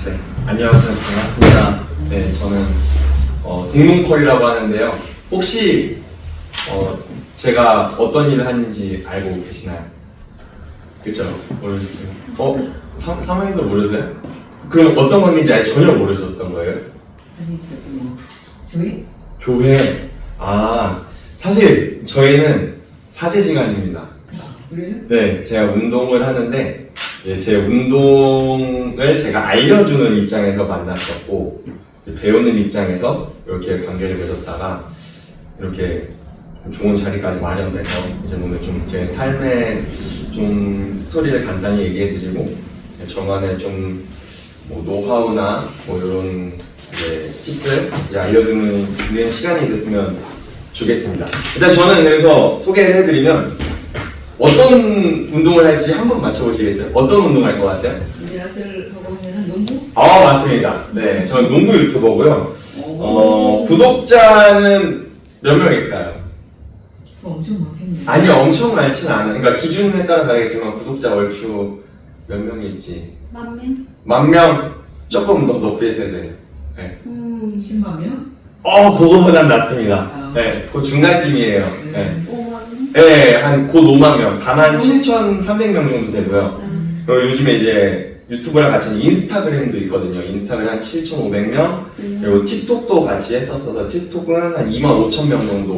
네, 안녕하세요. 반갑습니다. 네, 저는 동문컬이라고 하는데요. 혹시 제가 어떤 일을 하는지 알고 계시나요? 그쵸? 모르시죠? 사모님도 모르세요? 그럼 어떤 관계인지 전혀 모르셨던 거예요? 아니 뭐 교회? 교회? 사실 저희는 사제지간입니다. 그래요? 네, 제가 운동을 하는데 제 운동을 제가 알려주는 입장에서 만났었고 배우는 입장에서 이렇게 관계를 맺었다가 이렇게 좋은 자리까지 마련돼서 이제 오늘 좀 제 삶의 좀 스토리를 간단히 얘기해드리고 저만의 좀 뭐 노하우나 뭐 이런 이제 팁을 이제 알려주는 시간이 됐으면 좋겠습니다. 일단 저는 그래서 소개를 해드리면 어떤 운동을 할지 한번 맞춰보시겠어요? 어떤 운동 할 것 같아요? 우리 아들하고 하면 농구? 맞습니다. 네, 저는 농구 유튜버고요. 구독자는 몇 명일까요? 엄청 많겠네. 아니요, 엄청 많지는 않아요. 그러니까 기준에 따라 다르겠지만 구독자 얼추 몇 명일지. 10,000명? 10,000명? 조금 더 높이 했어야 돼요. 네. 10만 명? 그거보단 낫습니다. 네, 그 중간쯤이에요. 네. 50,000명? 네, 한 곧 50,000명, 47,300명 정도 되고요. 그리고 요즘에 이제 유튜브랑 같이 인스타그램도 있거든요. 인스타그램 한 7,500명, 그리고 틱톡도 같이 했었어서 틱톡은 한 25,000명 정도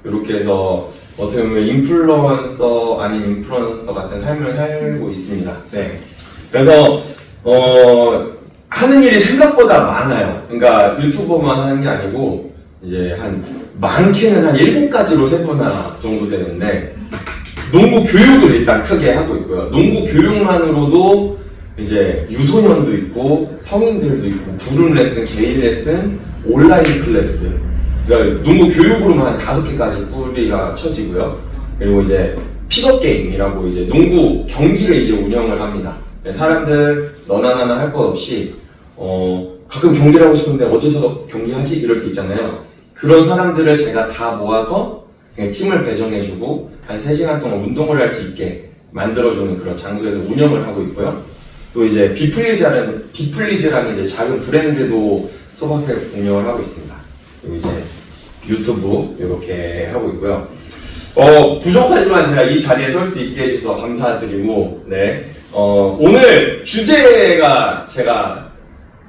이렇게 해서 어떻게 보면 인플루언서 아닌 인플루언서 같은 삶을 살고 있습니다. 네. 그래서 하는 일이 생각보다 많아요. 그러니까 유튜버만 하는 게 아니고 이제 많게는 한 7가지로 세분화 정도 되는데 농구 교육을 일단 크게 하고 있고요. 농구 교육만으로도 이제 유소년도 있고 성인들도 있고 그룹 레슨, 개인 레슨, 온라인 클래스. 그러니까 농구 교육으로만 5개까지 뿌리가 쳐지고요. 그리고 이제 픽업 게임이라고 이제 농구 경기를 이제 운영을 합니다. 사람들 너나 나나 할 것 없이 가끔 경기를 하고 싶은데 어째서 경기하지? 이럴 때 있잖아요. 그런 사람들을 제가 다 모아서 그냥 팀을 배정해주고 한 3시간 동안 운동을 할 수 있게 만들어주는 그런 장소에서 운영을 하고 있고요. 또 이제 비플리즈라는 이제 작은 브랜드도 소박하게 운영을 하고 있습니다. 그리고 이제 유튜브 이렇게 하고 있고요. 부족하지만 제가 이 자리에 설 수 있게 해주셔서 감사드리고, 네. 오늘 주제가 제가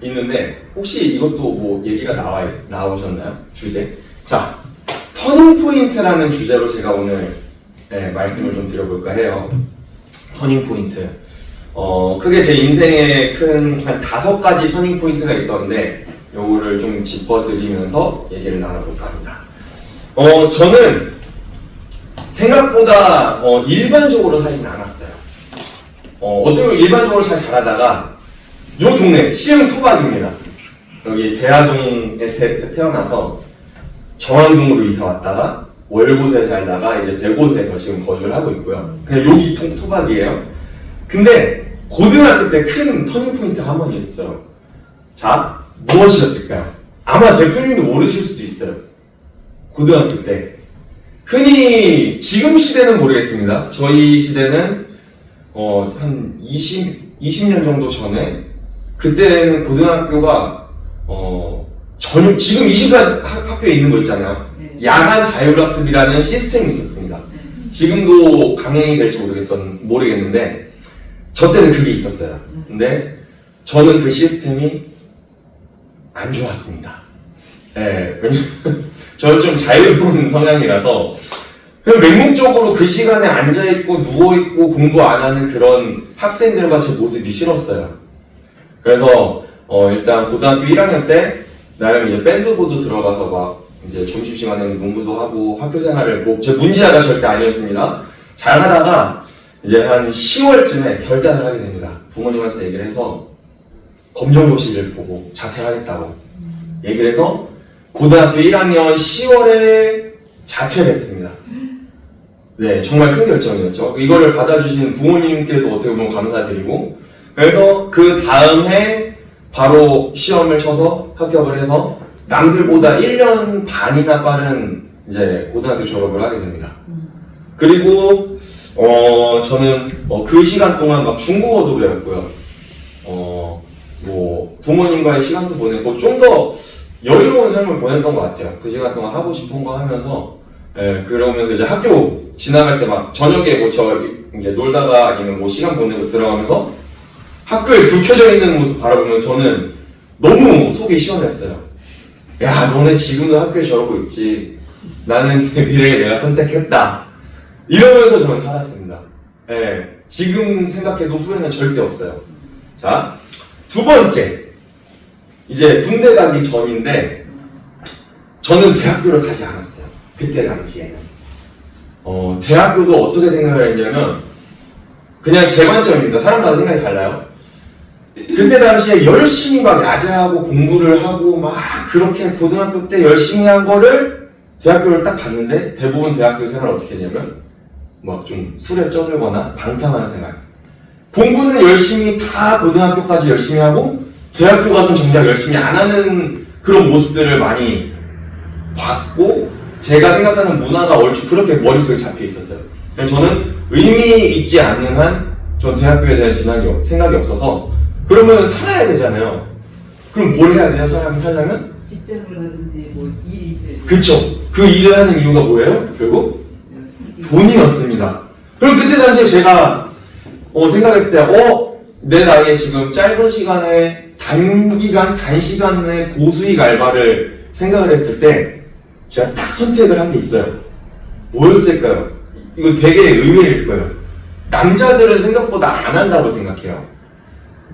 있는데, 혹시 이것도 뭐 얘기가 나오셨나요? 주제? 자, 터닝포인트라는 주제로 제가 오늘 말씀을 좀 드려볼까 해요. 터닝포인트. 크게 제 인생에 한 5가지 터닝포인트가 있었는데, 요거를 좀 짚어드리면서 얘기를 나눠볼까 합니다. 저는 생각보다 일반적으로 살진 않았어요. 어떻게 보면 일반적으로 잘 자라다가 요 동네 시흥토박입니다. 여기 대하동에 태어나서 정안동으로 이사 왔다가 월곶에 살다가 이제 백옷에서 지금 거주를 하고 있고요. 그냥 여기 토박이에요. 근데 고등학교 때 큰 터닝포인트가 한 번 있었어요. 자, 무엇이었을까요? 아마 대표님도 모르실 수도 있어요. 고등학교 때 흔히 지금 시대는 모르겠습니다. 저희 시대는 한 20년 정도 전에 그때는 고등학교가 지금 이 시간 학교에 있는 거 있잖아요. 네. 야간 자율학습이라는 시스템이 있었습니다. 지금도 강행이 될지 모르겠는데 저 때는 그게 있었어요. 근데 저는 그 시스템이 안 좋았습니다. 왜냐면 저는 좀 자유로운 성향이라서 그냥 맹목적으로 그 시간에 앉아있고 누워있고 공부 안 하는 그런 학생들과 제 모습이 싫었어요. 그래서 일단 고등학교 1학년 때 나름 이제 밴드부도 들어가서 막 이제 점심시간에는 농구도 하고 학교 생활을 제 문제아가 절대 아니었습니다. 잘 하다가 이제 한 10월쯤에 결단을 하게 됩니다. 부모님한테 얘기를 해서 검정고시를 보고 자퇴하겠다고 얘기를 해서 고등학교 1학년 10월에 자퇴를 했습니다. 네, 정말 큰 결정이었죠. 이거를 받아주신 부모님께도 어떻게 보면 감사드리고, 그래서 그 다음 해 바로 시험을 쳐서 합격을 해서 남들보다 1년 반이나 빠른 이제 고등학교 졸업을 하게 됩니다. 그리고 저는 그 시간 동안 막 중국어도 배웠고요. 뭐 부모님과의 시간도 보내고 좀 더 여유로운 삶을 보냈던 것 같아요. 그 시간 동안 하고 싶은 거 하면서 그러면서 이제 학교 지나갈 때 막 저녁에 뭐 저 이제 놀다가 아니면 뭐 시간 보내고 들어가면서 학교에 불 켜져 있는 모습 바라보면서 저는 너무 속이 시원했어요. 야, 너네 지금도 학교에 저러고 있지. 나는 내 미래에 내가 선택했다. 이러면서 저는 살았습니다. 지금 생각해도 후회는 절대 없어요. 자, 두 번째. 이제 군대 가기 전인데, 저는 대학교를 가지 않았어요. 그때 당시에는. 대학교도 어떻게 생각을 했냐면, 그냥 제 관점입니다. 사람마다 생각이 달라요. 그때 당시에 열심히 막 야자하고 공부를 하고 막 그렇게 고등학교 때 열심히 한 거를 대학교를 딱 갔는데 대부분 대학교 생활을 어떻게 했냐면 막 좀 술에 쪄들거나 방탕하는 생각. 공부는 열심히 다 고등학교까지 열심히 하고 대학교 가서는 정작 열심히 안 하는 그런 모습들을 많이 봤고 제가 생각하는 문화가 얼추 그렇게 머릿속에 잡혀 있었어요. 그래서 저는 의미 있지 않는 한 전 대학교에 대한 생각이 없어서 그러면 살아야 되잖아요. 그럼 뭘 해야 돼요? 사람이 살려면? 직장을 가든지 뭐 일이 있어야 그쵸. 그 일을 하는 이유가 뭐예요? 결국 돈이었습니다. 그럼 그때 당시에 제가 생각했을 때 내 나이에 지금 짧은 시간에 단시간 내에 고수익 알바를 생각을 했을 때 제가 딱 선택을 한 게 있어요. 뭐였을까요? 이거 되게 의외일 거예요. 남자들은 생각보다 안 한다고 생각해요.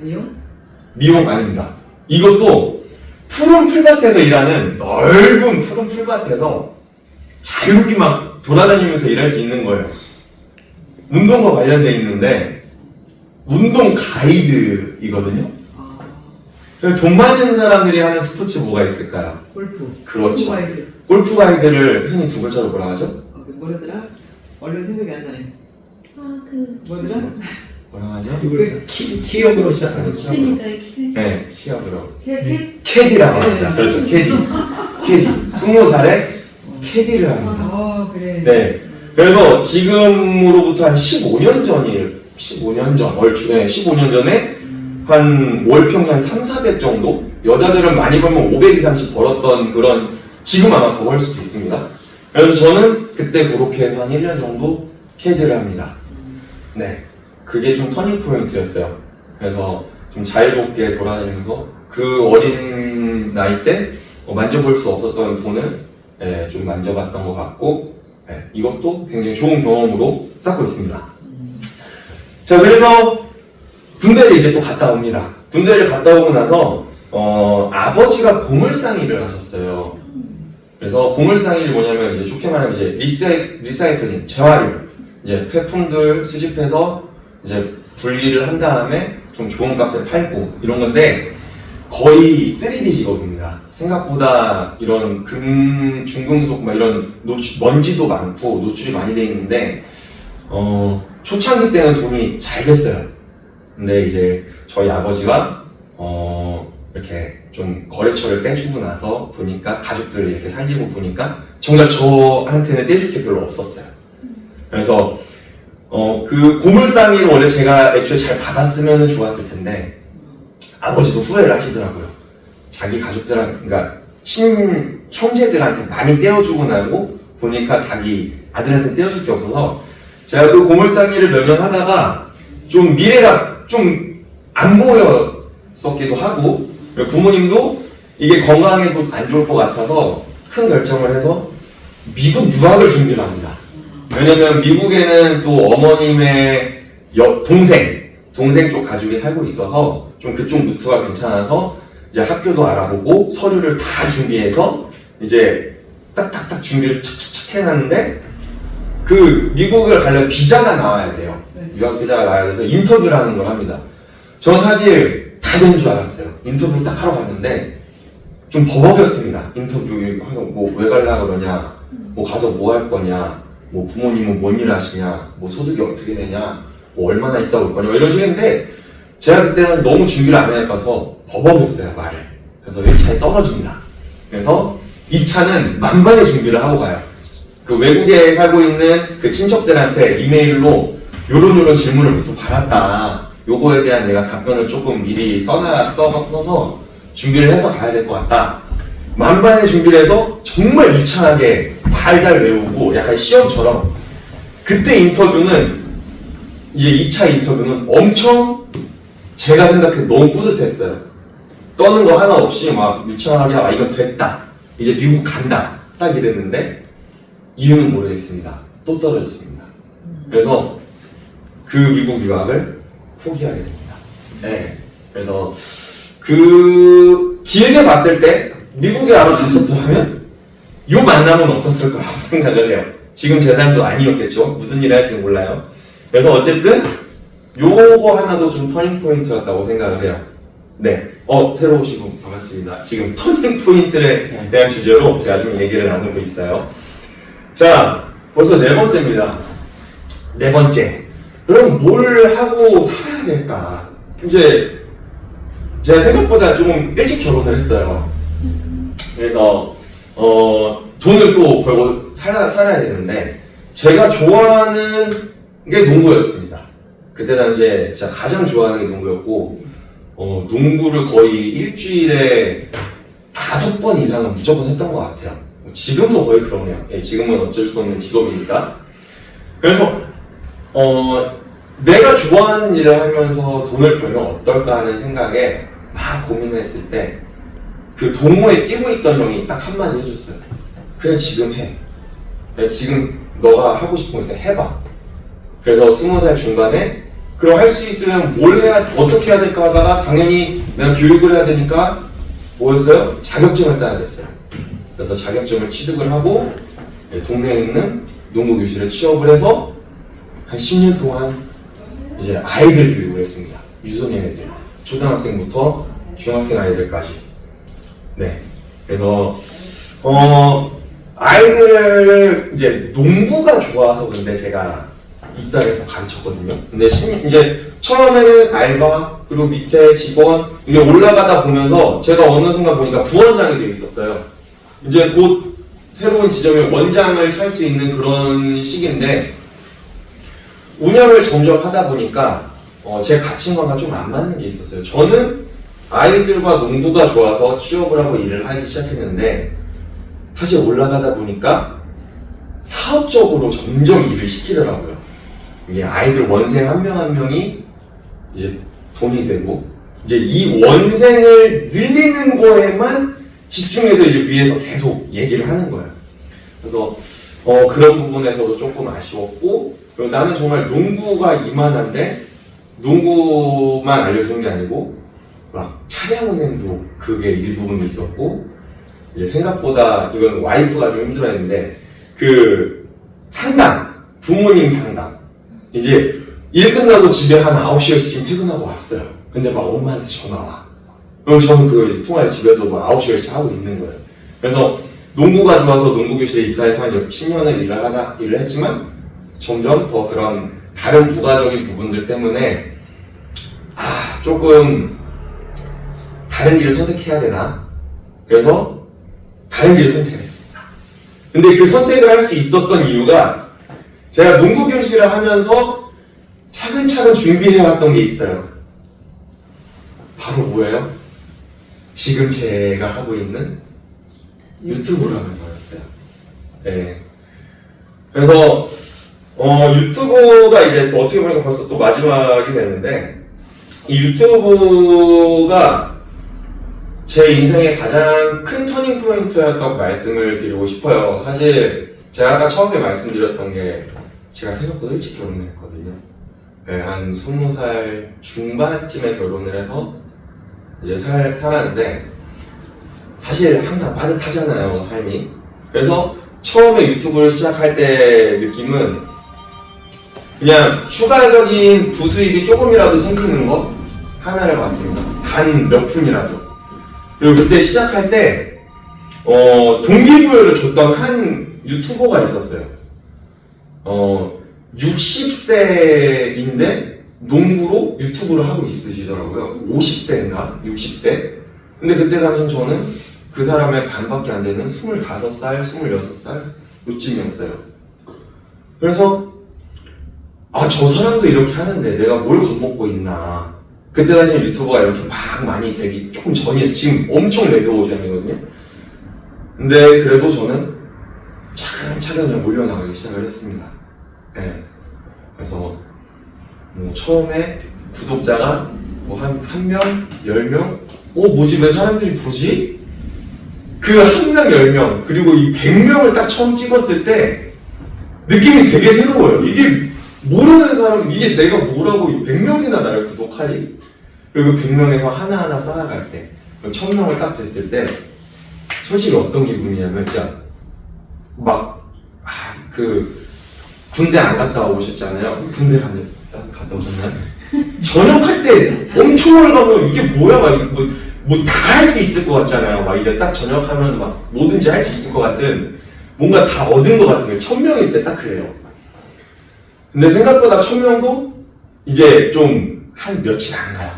미용? 미용 아닙니다. 이것도 푸른 풀밭에서 일하는 넓은 푸른 풀밭에서 자유롭게 막 돌아다니면서 일할 수 있는 거예요. 운동과 관련돼 있는데 운동 가이드이거든요. 돈 많은 사람들이 하는 스포츠 뭐가 있을까요? 골프. 그렇죠. 골프 가이드. 골프 가이드를 흔히 두 글자로 뭐라 하죠? 뭐라더라? 얼른 생각이 안 나네. 뭐더라? 뭐라 하죠? 두 글자. 키역으로 시작하는 키. 그러니까요. 네, 키업으로. 캐디라고 캐디라고 합니다. 그렇죠, 캐디. 캐디. 20살에 캐디를 합니다. 그래. 네. 그래서 지금으로부터 한 15년 전이에요. 15년 전, 얼추, 15년 전에 한 월평균 한 3, 400 정도? 여자들은 많이 벌면 500 이상씩 벌었던 그런, 지금 아마 더 벌 수도 있습니다. 그래서 저는 그때 그렇게 해서 한 1년 정도 캐디를 합니다. 네. 그게 좀 터닝 포인트였어요. 그래서 좀 자유롭게 돌아다니면서 그 어린 나이 때 만져볼 수 없었던 돈을 좀 만져봤던 것 같고 이것도 굉장히 좋은 경험으로 쌓고 있습니다. 자, 그래서 군대를 이제 또 갔다 옵니다. 군대를 갔다 오고 나서 아버지가 고물상일을 하셨어요. 그래서 고물상일이 뭐냐면 이제 좋게 말하면 이제 리사이클링, 재활용, 이제 폐품들 수집해서 이제 분리를 한 다음에 좀 좋은 값에 팔고 이런 건데 거의 3D 직업입니다. 생각보다 이런 중금속 이런 먼지도 많고 노출이 많이 돼 있는데 초창기 때는 돈이 잘 됐어요. 근데 이제 저희 아버지가 이렇게 좀 거래처를 떼주고 나서 보니까 가족들을 이렇게 살리고 보니까 정작 저한테는 떼줄 게 별로 없었어요. 그래서 그 고물상일을 원래 제가 애초에 잘 받았으면 좋았을 텐데 아버지도 후회를 하시더라고요. 자기 가족들한테, 그러니까 형제들한테 많이 떼어주고 나고 보니까 자기 아들한테 떼어줄 게 없어서 제가 그 고물상일을 몇 년 하다가 좀 미래가 좀 안 보였었기도 하고 부모님도 이게 건강에도 안 좋을 것 같아서 큰 결정을 해서 미국 유학을 준비를 합니다. 왜냐면 미국에는 또 어머님의 동생 쪽 가족이 살고 있어서 좀 그쪽 루트가 괜찮아서 이제 학교도 알아보고 서류를 다 준비해서 이제 딱딱딱 준비를 착착착 해놨는데 그 미국을 가려면 비자가 나와야 돼요. 유학 비자가 나와야 돼서 인터뷰를 하는 걸 합니다. 전 사실 다 된 줄 알았어요. 인터뷰를 딱 하러 갔는데 좀 버벅였습니다. 인터뷰 해서 뭐 왜 가려고 그러냐, 뭐 가서 뭐 할 거냐, 뭐 부모님은 뭔 일 하시냐, 뭐 소득이 어떻게 되냐, 뭐 얼마나 있다 올 거냐 이런 식인데 제가 그때는 너무 준비를 안 해봐서 버벅였어요, 말을. 그래서 1차에 떨어집니다. 그래서 2차는 만반의 준비를 하고 가요. 그 외국에 살고 있는 그 친척들한테 이메일로 요런 질문을 보통 받았다. 요거에 대한 내가 답변을 조금 미리 써서 준비를 해서 가야 될 것 같다. 만반의 준비를 해서 정말 유창하게 달달 외우고 약간 시험처럼 그때 인터뷰는 이제 2차 인터뷰는 엄청 제가 생각해 너무 뿌듯했어요. 떠는 거 하나 없이 막 유창하게 이건 됐다. 이제 미국 간다. 딱 이랬는데 이유는 모르겠습니다. 또 떨어졌습니다. 그래서 그 미국 유학을 포기하게 됩니다. 네. 그래서 그 길게 봤을 때 미국에 아마 갔었더라면 이 만남은 없었을 거라고 생각을 해요. 지금 제 삶도 아니었겠죠. 무슨 일을 할지 몰라요. 그래서 어쨌든 요거 하나도 좀 터닝 포인트였다고 생각을 해요. 네. 새로 오신 분 반갑습니다. 지금 터닝 포인트에 대한 주제로 제가 좀 얘기를 나누고 있어요. 자, 벌써 네 번째입니다. 네 번째. 그럼 뭘 하고 살아야 될까? 이제 제가 생각보다 좀 일찍 결혼을 했어요. 그래서 돈을 또 벌고 살아야 되는데 제가 좋아하는 게 농구였습니다. 그때 당시에 제가 가장 좋아하는 게 농구였고 농구를 거의 일주일에 5번 이상은 무조건 했던 것 같아요. 지금도 거의 그러네요. 예, 지금은 어쩔 수 없는 직업이니까. 그래서 내가 좋아하는 일을 하면서 돈을 벌면 어떨까 하는 생각에 막 고민했을 때 그 동호회 뛰고 있던 형이 딱 한마디 해줬어요. 그래 지금 해. 그래, 지금 너가 하고 싶은 거 있으면 해봐. 그래서 20살 중반에 그럼 할 수 있으면 뭘 해야 어떻게 해야 될까 하다가 당연히 내가 교육을 해야 되니까 뭐였어요? 자격증을 따야 됐어요. 그래서 자격증을 취득을 하고 동네에 있는 농구교실에 취업을 해서 한 10년 동안 이제 아이들 교육을 했습니다. 유소년 애들, 초등학생부터 중학생 아이들까지. 네. 그래서 아이들을 이제 농구가 좋아서 근데 제가 입사해서 가르쳤거든요. 근데 이제 처음에는 알바 그리고 밑에 직원 이게 올라가다 보면서 제가 어느 순간 보니까 부원장이 되어 있었어요. 이제 곧 새로운 지점에 원장을 찰 수 있는 그런 시기인데 운영을 점점 하다 보니까 제 가치관과 좀 안 맞는 게 있었어요. 저는 아이들과 농구가 좋아서 취업을 하고 일을 하기 시작했는데 사실 올라가다 보니까 사업적으로 점점 일을 시키더라고요. 이게 아이들 원생 한 명 한 명이 이제 돈이 되고 이제 이 원생을 늘리는 거에만 집중해서 이제 위에서 계속 얘기를 하는 거예요. 그래서 그런 부분에서도 조금 아쉬웠고 그리고 나는 정말 농구가 이만한데 농구만 알려주는 게 아니고 막 차량운행도 그게 일부분이 있었고 이제 생각보다 이건 와이프가 좀 힘들어했는데 그 상담 부모님 상담 이제 일 끝나고 집에 한 9시 10시쯤 퇴근하고 왔어요. 근데 막 엄마한테 전화 와. 그럼 저는 그걸 이제 통화를 집에서 막 9시 10시 하고 있는 거예요. 그래서 농구가 좋아서 농구교실에 입사해서 한 10년을 일을 했지만 점점 더 그런 다른 부가적인 부분들 때문에 조금 다른 길을 선택해야 되나? 그래서 다른 길을 선택했습니다. 근데 그 선택을 할 수 있었던 이유가 제가 농구교실을 하면서 차근차근 준비해왔던 게 있어요. 바로 뭐예요? 지금 제가 하고 있는 유튜브라는 거였어요. 네. 그래서 유튜브가 이제 또 어떻게 보니까 벌써 또 마지막이 됐는데 이 유튜브가 제 인생의 가장 큰 터닝 포인트였다고 말씀을 드리고 싶어요. 사실 제가 아까 처음에 말씀드렸던 게 제가 생각보다 일찍 결혼을 했거든요. 네, 한 20살 중반쯤에 결혼을 해서 이제 살았는데 사실 항상 빠듯하잖아요, 삶이. 그래서 처음에 유튜브를 시작할 때 느낌은 그냥 추가적인 부수입이 조금이라도 생기는 것 하나를 봤습니다. 단 몇 푼이라도. 그리고 그때 시작할 때 동기부여를 줬던 한 유튜버가 있었어요. 60세인데 농구로 유튜브를 하고 있으시더라고요. 50세인가? 60세? 근데 그때 당시 저는 그 사람의 반밖에 안 되는 25살, 26살 요쯤이었어요. 그래서 아, 저 사람도 이렇게 하는데 내가 뭘 겁먹고 있나. 그때 당시에 유튜버가 이렇게 막 많이 되기 조금 전이었어요. 지금 엄청 레드오션이거든요. 근데 그래도 저는 차근차근 올려나가기 시작을 했습니다. 네. 그래서 뭐 처음에 구독자가 뭐 한 명, 10명? 뭐지? 왜 사람들이 보지? 그 한 명, 10명, 그리고 이 100명을 딱 처음 찍었을 때 느낌이 되게 새로워요. 이게 모르는 사람, 이게 내가 뭐라고 100명이나 나를 구독하지? 그리고 100명에서 하나하나 쌓아갈 때, 1000명을 딱 됐을 때, 솔직히 어떤 기분이냐면, 진짜, 군대 안 갔다 오셨잖아요? 군대 갔다 오셨나요? 전역할 때 엄청 월가면 이게 뭐야? 다 할 수 있을 것 같잖아요. 막 이제 딱 전역하면 막 뭐든지 할 수 있을 것 같은, 뭔가 다 얻은 것 같은 게 1000명일 때 딱 그래요. 근데 생각보다 1000명도 이제 좀 한 며칠 안 가요.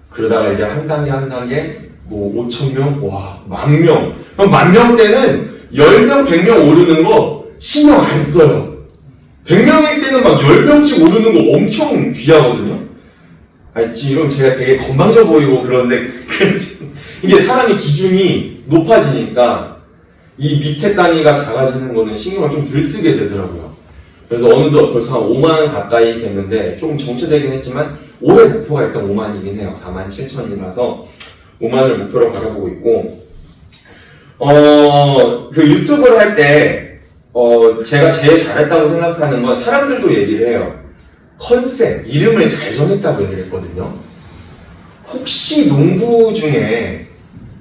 그러다가 이제 한 단계 뭐 5000명, 와, 10,000명. 그럼 10,000명 때는 10명, 100명 오르는 거 신경 안 써요. 100명일 때는 막 10명씩 오르는 거 엄청 귀하거든요. 지금 제가 되게 건방져 보이고 그런데 이게 사람이 기준이 높아지니까 이 밑에 단위가 작아지는 거는 신경을 좀 덜 쓰게 되더라고요. 그래서 어느덧 벌써 한 5만 가까이 됐는데 조금 정체되긴 했지만 올해 목표가 일단 5만이긴 해요. 47,000이라서 5만을 목표로 바라보고 있고 그 유튜브를 할 때 제가 제일 잘했다고 생각하는 건 사람들도 얘기를 해요. 컨셉, 이름을 잘 정했다고 얘기를 했거든요. 혹시 농구 중에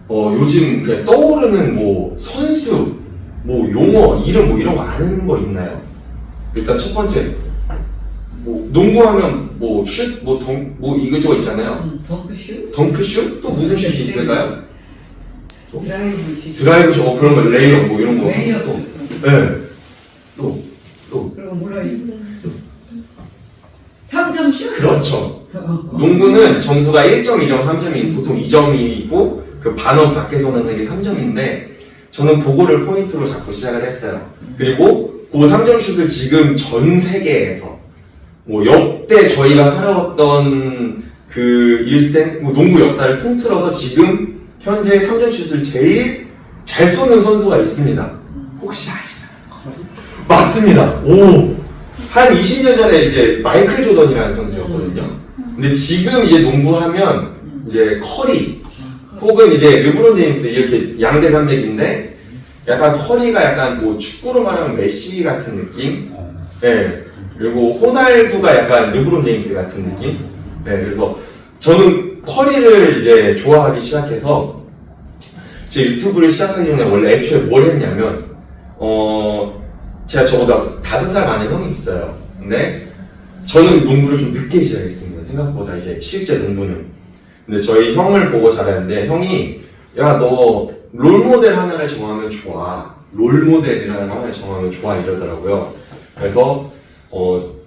요즘 그냥 떠오르는 뭐 선수, 뭐 용어, 이름 뭐 이런 거 아는 거 있나요? 일단 첫 번째, 뭐 농구하면 뭐 슛, 뭐 이거저거 있잖아요. 덩크슛? 덩크슛? 또 무슨 슛이 있을까요? 드라이브슛. 드라이브슛, 그런 거 레이업 뭐 이런 거. 레이업. 또, 네. 또. 그리고 뭐라 3점슛? 그렇죠. 농구는 점수가 1점, 2점, 3점이 보통 2점이 있고 그 반원 밖에서 넣는 게 3점인데 저는 그거를 포인트로 잡고 시작을 했어요. 그리고 그 3점 슛을 지금 전 세계에서 뭐 역대 저희가 살아왔던 그 일생 뭐 농구 역사를 통틀어서 지금 현재 3점 슛을 제일 잘 쏘는 선수가 있습니다. 혹시 아시나요? 맞습니다. 오! 한 20년 전에 이제 마이클 조던이라는 선수였거든요. 근데 지금 이제 농구하면 이제 커리 혹은 이제 르브론 제임스 이렇게 양대 산맥인데 약간 커리가 약간 뭐 축구로 말하면 메시 같은 느낌? 네. 그리고 호날두가 약간 르브론 제임스 같은 느낌? 네. 그래서 저는 커리를 이제 좋아하기 시작해서 제 유튜브를 시작하기 전에 원래 애초에 뭘 했냐면 제가 저보다 5살 많은 형이 있어요. 근데 저는 농구를 좀 늦게 시작했습니다. 생각보다 이제 실제 농구는. 근데 저희 형을 보고 자랐는데 형이 야, 너 롤모델 하나를 정하면 좋아. 롤모델이라는 거 하나를 정하면 좋아 이러더라고요. 그래서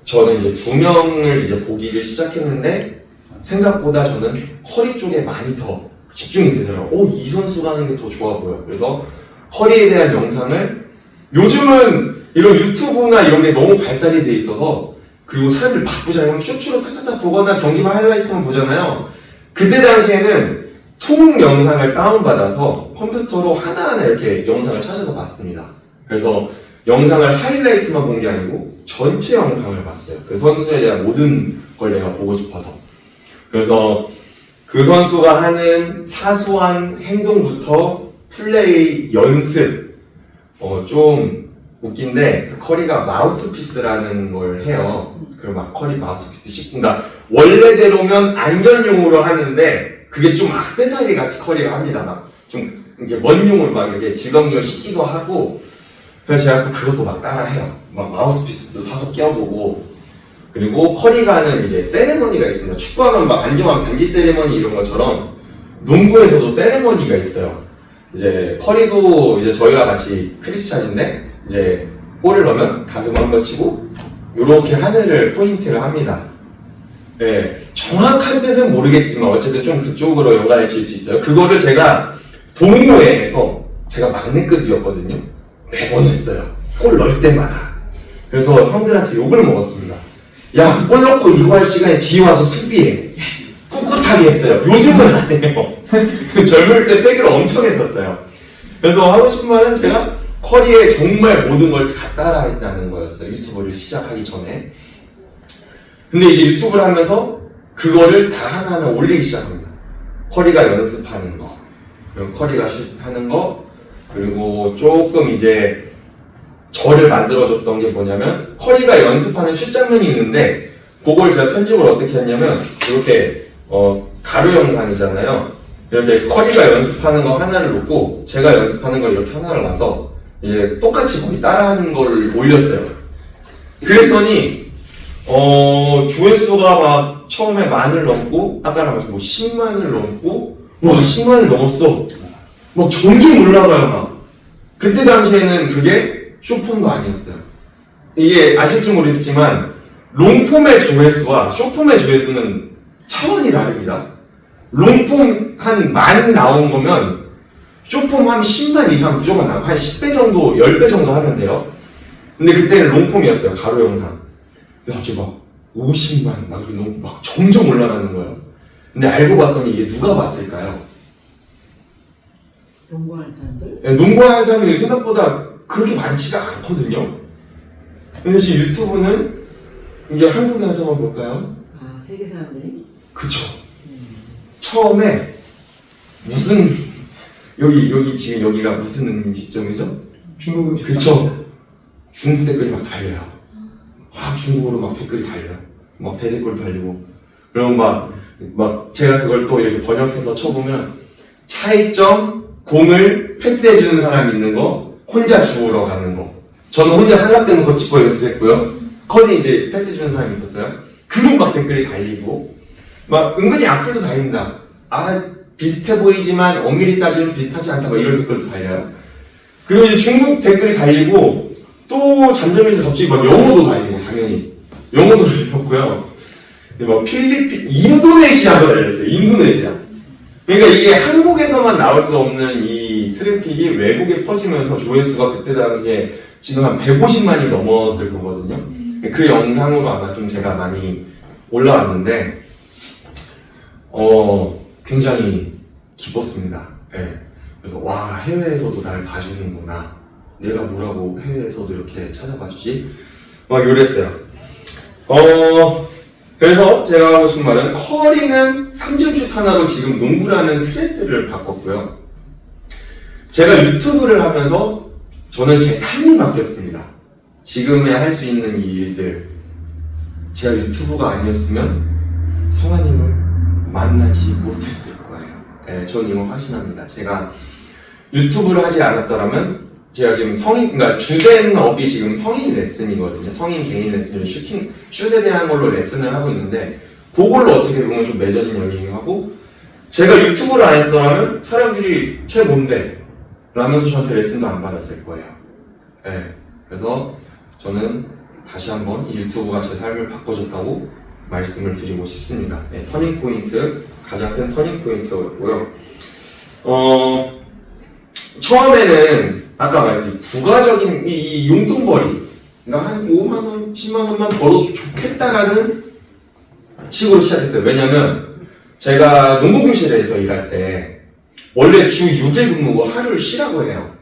저는 이제 2명을 이제 보기를 시작했는데 생각보다 저는 커리 쪽에 많이 더 집중이 되더라고요. 이 선수라는 게 더 좋아 보여. 그래서 커리에 대한 영상을 요즘은 이런 유튜브나 이런 게 너무 발달이 돼 있어서 그리고 사람들 바쁘잖아요. 쇼츠로 탁탁탁 보거나 경기만 하이라이트만 보잖아요. 그때 당시에는 통 영상을 다운받아서 컴퓨터로 하나하나 이렇게 영상을 찾아서 봤습니다. 그래서 영상을 하이라이트만 본 게 아니고 전체 영상을 봤어요. 그 선수에 대한 모든 걸 내가 보고 싶어서. 그래서 그 선수가 하는 사소한 행동부터 플레이 연습 좀 웃긴데 커리가 마우스피스라는 걸 해요. 그리고 막 커리 마우스피스 그러니까 원래대로면 안전용으로 하는데 그게 좀 액세서리 같이 커리가 합니다. 막 좀 이렇게 원용으로 막 이렇게 질감용 씻기도 하고 그래서 제가 또 그것도 막 따라해요. 막 마우스피스도 사서 껴보고 그리고 커리가 하는 이제 세레머니가 있습니다. 축구하면 막 안정한 반지 세레머니 이런 것처럼 농구에서도 세레머니가 있어요. 이제 커리도 이제 저희와 같이 크리스찬인데 이제 골을 넣으면 가슴 한번 치고 이렇게 하늘을 포인트를 합니다. 네, 정확한 뜻은 모르겠지만 어쨌든 좀 그쪽으로 연관을 질 수 있어요. 그거를 제가 동호회에서 제가 막내급이었거든요. 매번 했어요. 골 넣을 때마다. 그래서 형들한테 욕을 먹었습니다. 야, 골 넣고 이거 할 시간에 뒤에 와서 수비해. 꿋꿋하게 했어요. 요즘은 안 해요. 젊을 때 패기를 엄청 했었어요. 그래서 하고 싶은 말은 제가 커리에 정말 모든 걸 다 따라했다는 거였어요. 유튜브를 시작하기 전에. 근데 이제 유튜브를 하면서 그거를 다 하나하나 올리기 시작합니다. 커리가 연습하는 거, 그리고 커리가 하는 거, 그리고 조금 이제 저를 만들어줬던 게 뭐냐면 커리가 연습하는 슛 장면이 있는데 그걸 제가 편집을 어떻게 했냐면 이렇게 가로 영상이잖아요. 이렇게 커리가 연습하는 거 하나를 놓고 제가 연습하는 걸 이렇게 하나를 놔서 이제 똑같이 거의 따라하는 걸 올렸어요. 그랬더니 조회수가 막 처음에 10,000을 넘고 아까랑 뭐 100,000을 넘고 와 100,000을 넘었어. 막 점점 올라가요 막. 그때 당시에는 그게 숏폼도 아니었어요. 이게 아실지 모르겠지만 롱폼의 조회수와 숏폼의 조회수는 차원이 다릅니다. 롱폼 한 10,000 나온 거면 숏폼 한 10만 이상 무조건 나고 한 10배 정도, 10배 정도 하면 돼요. 근데 그때는 롱폼이었어요. 가로 영상. 갑자기 막 50만 막 이렇게 너무 막 점점 올라가는 거예요. 근데 알고 봤더니 이게 누가 봤을까요? 농구하는 사람들? 네, 농구하는 사람이 생각보다 그렇게 많지가 않거든요. 근데 지금 유튜브는 이게 한국에서만 볼까요? 아, 세계 사람들이? 그쵸. 처음에 무슨 여기 지금 여기가 무슨 음식점이죠? 중국 음식. 그쵸. 중국 댓글이 막 달려요. 막 중국어로 막 댓글이 달려요. 막 대댓글 달리고. 그럼 막 제가 그걸 또 이렇게 번역해서 쳐보면 차이점 공을 패스해주는 사람 있는 거 혼자 주우러 가는 거. 저는 혼자 삼각대는 거 짚고 연습했고요. 커리 이제 패스해주는 사람이 있었어요. 그런 막 댓글이 달리고 막 은근히 악플도 달린다. 아 비슷해 보이지만 엄밀히 따지면 비슷하지 않다. 막 이런 댓글도 달려요. 그리고 이제 중국 댓글이 달리고 또 잠잠해서 갑자기 막 영어도 달리고 당연히 영어도 달렸고요. 막 필리핀, 인도네시아도 달렸어요. 인도네시아. 그러니까 이게 한국에서만 나올 수 없는 이 트래픽이 외국에 퍼지면서 조회수가 그때 당시에 지금 한 150만이 넘었을 거거든요. 그 영상으로 아마 좀 제가 많이 올라왔는데 굉장히 기뻤습니다. 네. 그래서 와 해외에서도 날 봐주는구나. 내가 뭐라고 해외에서도 이렇게 찾아봐 주지? 막 이랬어요. 그래서 제가 하고 싶은 말은 커리는 3점슛 하나로 지금 농구라는 트렌드를 바꿨고요. 제가 유튜브를 하면서 저는 제 삶이 바뀌었습니다. 지금에 할 수 있는 이 일들. 제가 유튜브가 아니었으면 성아님을 만나지 못했을 거예요. 네, 저는 이거 확신합니다. 제가 유튜브를 하지 않았더라면 제가 지금 그러니까 주된 업이 지금 성인 레슨이거든요. 성인 개인 레슨을 슛에 대한 걸로 레슨을 하고 있는데 그걸로 어떻게 보면 좀 맺어진 연인이하고 제가 유튜브를 안 했더라면 사람들이 쟤 뭔데? 라면서 저한테 레슨도 안 받았을 거예요. 네. 그래서 저는 다시 한번 이 유튜브가 제 삶을 바꿔줬다고 말씀을 드리고 싶습니다. 네, 터닝 포인트, 가장 큰 터닝 포인트였고요. 처음에는 아까 말했듯이 부가적인 이 용돈벌이, 그러니까 한 5만원, 10만원만 벌어도 좋겠다라는 식으로 시작했어요. 왜냐면 제가 농구교실에서 일할 때 원래 주 6일 근무고 하루를 쉬라고 해요.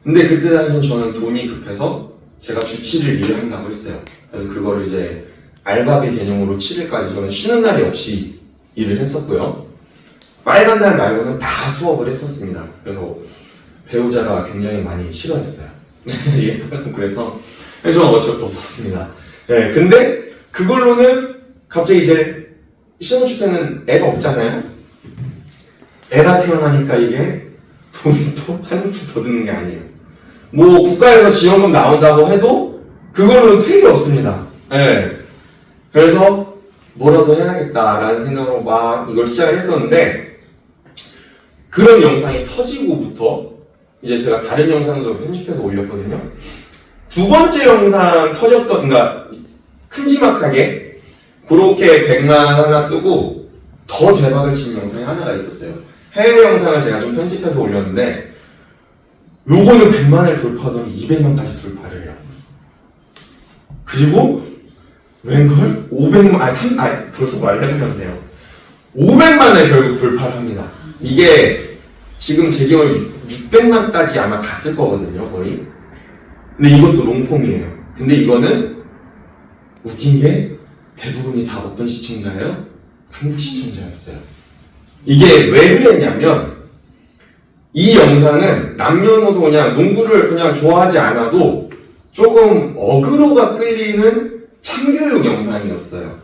근데 그때 당시엔 저는 돈이 급해서 제가 주 7일 일을 한다고 했어요. 그래서 그거를 이제 알바비 개념으로 7일까지 저는 쉬는 날이 없이 일을 했었고요. 빨간 날 말고는 다 수업을 했었습니다. 그래서 배우자가 굉장히 많이 싫어했어요. 그래서 저는 어쩔 수 없었습니다. 네, 근데 그걸로는 갑자기 이제 시험 칠 때는 애가 없잖아요. 애가 태어나니까 이게 돈이 또 한두 푼 더 드는 게 아니에요. 뭐 국가에서 지원금 나온다고 해도 그걸로는 폐기 없습니다. 네. 그래서 뭐라도 해야겠다라는 생각으로 막 이걸 시작을 했었는데 그런 영상이 터지고부터 이제 제가 다른 영상도 편집해서 올렸거든요. 두 번째 영상 터졌던, 그러니까 큼지막하게 그렇게 100만 하나 쓰고 더 대박을 친 영상이 하나가 있었어요. 해외 영상을 제가 좀 편집해서 올렸는데 요거는 100만을 돌파하더니 200만까지 돌파를 해요. 그리고 웬걸? 500만, 벌써 말해드렸네요. 500만을 결국 돌파를 합니다. 이게 지금 제 기억에 600만까지 아마 갔을 거거든요, 거의. 근데 이것도 롱폼이에요. 근데 이거는 웃긴 게 대부분이 다 어떤 시청자예요? 한국 시청자였어요. 이게 왜 그랬냐면 이 영상은 남녀노소 그냥 농구를 그냥 좋아하지 않아도 조금 어그로가 끌리는 참교육 영상이었어요.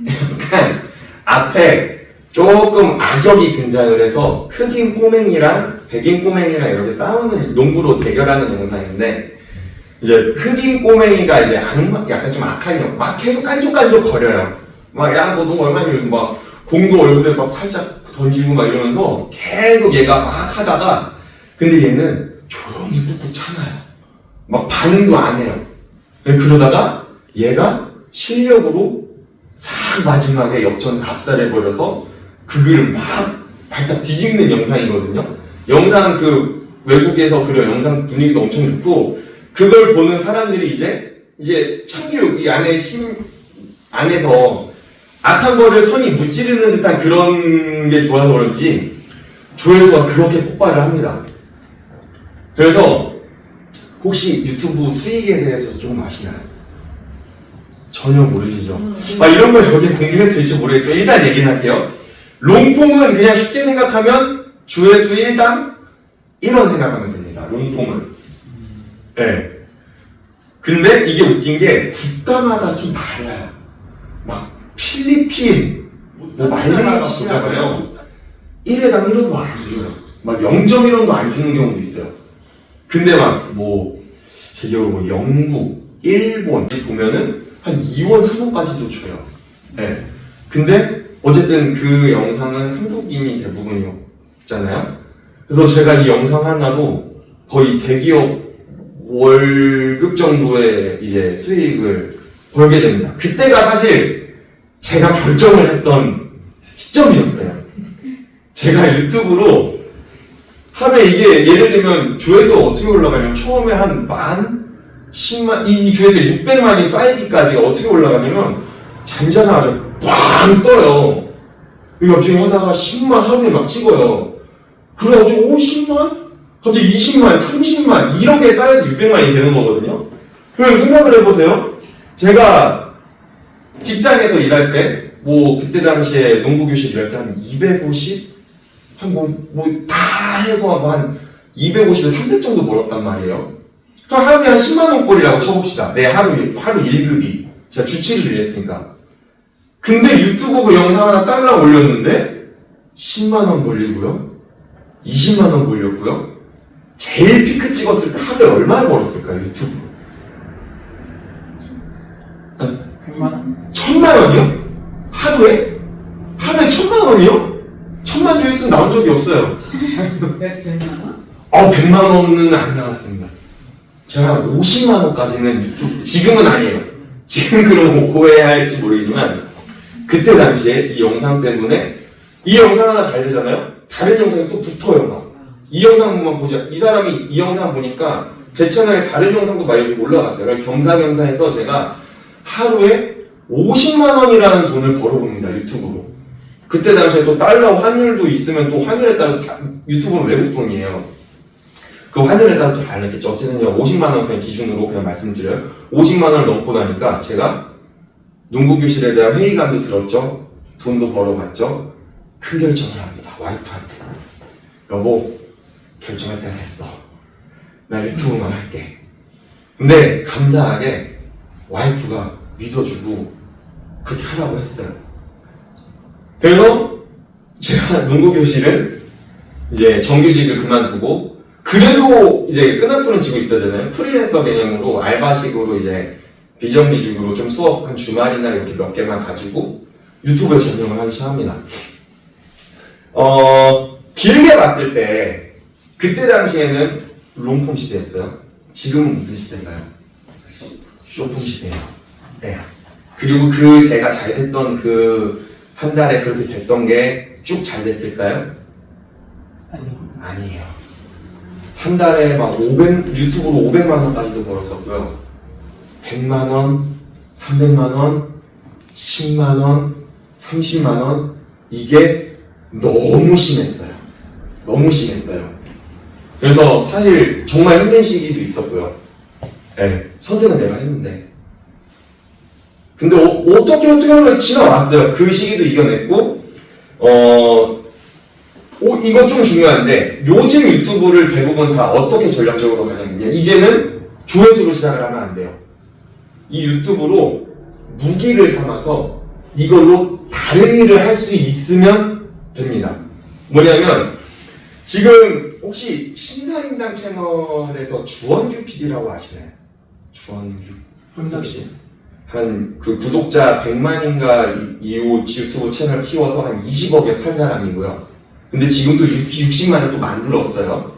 약간 앞에 조금 악역이 등장을 해서 흑인 꼬맹이랑 백인 꼬맹이랑 이렇게 싸우는 농구로 대결하는 영상인데 이제 흑인 꼬맹이가 이제 약간 좀 악한 형, 막 계속 깐족깐족 거려요. 막 야 너 농구 얼마나 이러면서 막 공도 얼굴에 막 살짝 던지고 막 이러면서 계속 얘가 막 하다가 근데 얘는 조용히 꾹꾹 참아요. 막 반응도 안 해요. 그러다가 얘가 실력으로 싹 마지막에 역전 압살해버려서 그걸 막 발딱 뒤집는 영상이거든요. 영상 그 외국에서 그런 영상 분위기도 엄청 좋고 그걸 보는 사람들이 이제 참교육 이 안에서 악한 거를 선이 무찌르는 듯한 그런 게 좋아서 그런지 조회수가 그렇게 폭발을 합니다. 그래서 혹시 유튜브 수익에 대해서 좀 아시나요? 전혀 모르시죠? 이런 걸 여기 공개해도 될지 모르겠죠. 일단 얘기는 할게요. 롱폼은 그냥 쉽게 생각하면 조회수 1당 1원 생각하면 됩니다. 롱폼은. 네. 근데 이게 웃긴 게 국가마다 좀 달라요. 막 필리핀, 말레이시아가요. 1회당 1원도 안 줘요. 막 0.1원도 안 주는 경우도 있어요. 근데 제 기억으로 영국, 일본 보면은 한 2원, 3원까지도 줘요. 네. 근데 어쨌든 그 영상은 한국인이 대부분이었잖아요. 그래서 제가 이 영상 하나로 거의 대기업 월급 정도의 이제 수익을 벌게 됩니다. 그때가 사실 제가 결정을 했던 시점이었어요. 제가 유튜브로 하루에 이게 예를 들면 조회수 어떻게 올라가냐면 처음에 한 10만, 이 조회수 600만이 쌓이기까지 어떻게 올라가냐면 잔잔하죠. 빵 떠요. 그리고 갑자기 하다가 10만 하루에 막 찍어요. 그래가지고 50만? 갑자기 20만, 30만 이런 게 쌓여서 600만이 되는 거거든요. 그럼 생각을 해보세요. 제가 직장에서 일할 때 그때 당시에 농구교실 일할 때 한 250? 다 해도 한 250에 300 정도 벌었단 말이에요. 그럼 하루에 한 10만원 꼴이라고 쳐봅시다. 내 하루 1급이. 제가 주 7일 일했으니까. 근데 유튜브 그 영상 하나 딸랑 올렸는데 10만원 벌리고요. 20만원 벌렸고요. 제일 피크 찍었을 때 하루에 얼마를 벌었을까요? 유튜브로. 1,000만원이요? 하루에? 하루에 1,000만원이요? 1,000만 조회수는 나온 적이 없어요. 100만원? 100만원은 안 나왔습니다. 제가 50만원까지는 유튜브, 지금은 아니에요. 지금 그럼 고해할지 모르겠지만, 그때 당시에 이 영상 때문에, 이 영상 하나 잘 되잖아요? 다른 영상이 또 붙어요, 막. 이 영상만 보자. 이 사람이 이 영상 보니까 제 채널에 다른 영상도 막 이렇게 올라갔어요. 그래서 겸사겸사해서 제가 하루에 50만원이라는 돈을 벌어봅니다, 유튜브로. 그때 당시에 또 달러 환율도 있으면 또 환율에 따라 유튜브는 외국 돈이에요. 그 환율에 따라 또 다르겠죠. 어쨌든 50만원 그냥 기준으로 그냥 말씀드려요. 50만원을 넘고 나니까 제가 농구교실에 대한 회의감도 들었죠. 돈도 벌어봤죠. 큰 결정을 합니다. 와이프한테. 여보, 결정할 때가 됐어. 나 유튜브만 할게. 근데 감사하게 와이프가 믿어주고 그렇게 하라고 했어요. 그래서 제가 농구교실은 이제 정규직을 그만두고 그래도 이제 끈앞으로는 지고 있어야 되나요? 프리랜서 개념으로 알바식으로 이제 비정규직으로 좀 수업 한 주말이나 이렇게 몇 개만 가지고 유튜브에 전념을 하기 시작합니다. 길게 봤을 때 그때 당시에는 롱폼 시대였어요. 지금은 무슨 시대인가요? 쇼폼 시대예요. 네. 그리고 제가 잘 됐던 한 달에 그렇게 됐던 게 쭉 잘 됐을까요? 아니에요. 한 달에 유튜브로 500만원까지도 벌었었고요. 100만원, 300만원, 10만원, 30만원, 이게 너무 심했어요. 너무 심했어요. 그래서 사실 정말 힘든 시기도 있었고요. 네, 선택은 내가 했는데. 근데 어떻게 하면 지나왔어요. 그 시기도 이겨냈고, 이거 좀 중요한데, 요즘 유튜브를 대부분 다 어떻게 전략적으로 하냐면요. 이제는 조회수로 시작을 하면 안 돼요. 이 유튜브로 무기를 삼아서 이걸로 다른 일을 할 수 있으면 됩니다. 뭐냐면, 지금 혹시 신사임당 채널에서 주원규 PD라고 아시나요? 주원규. 혹시? 한 그 구독자 100만인가 이후 유튜브 채널 키워서 한 20억에 판 사람이고요. 근데 지금도 60만을 또 만들었어요.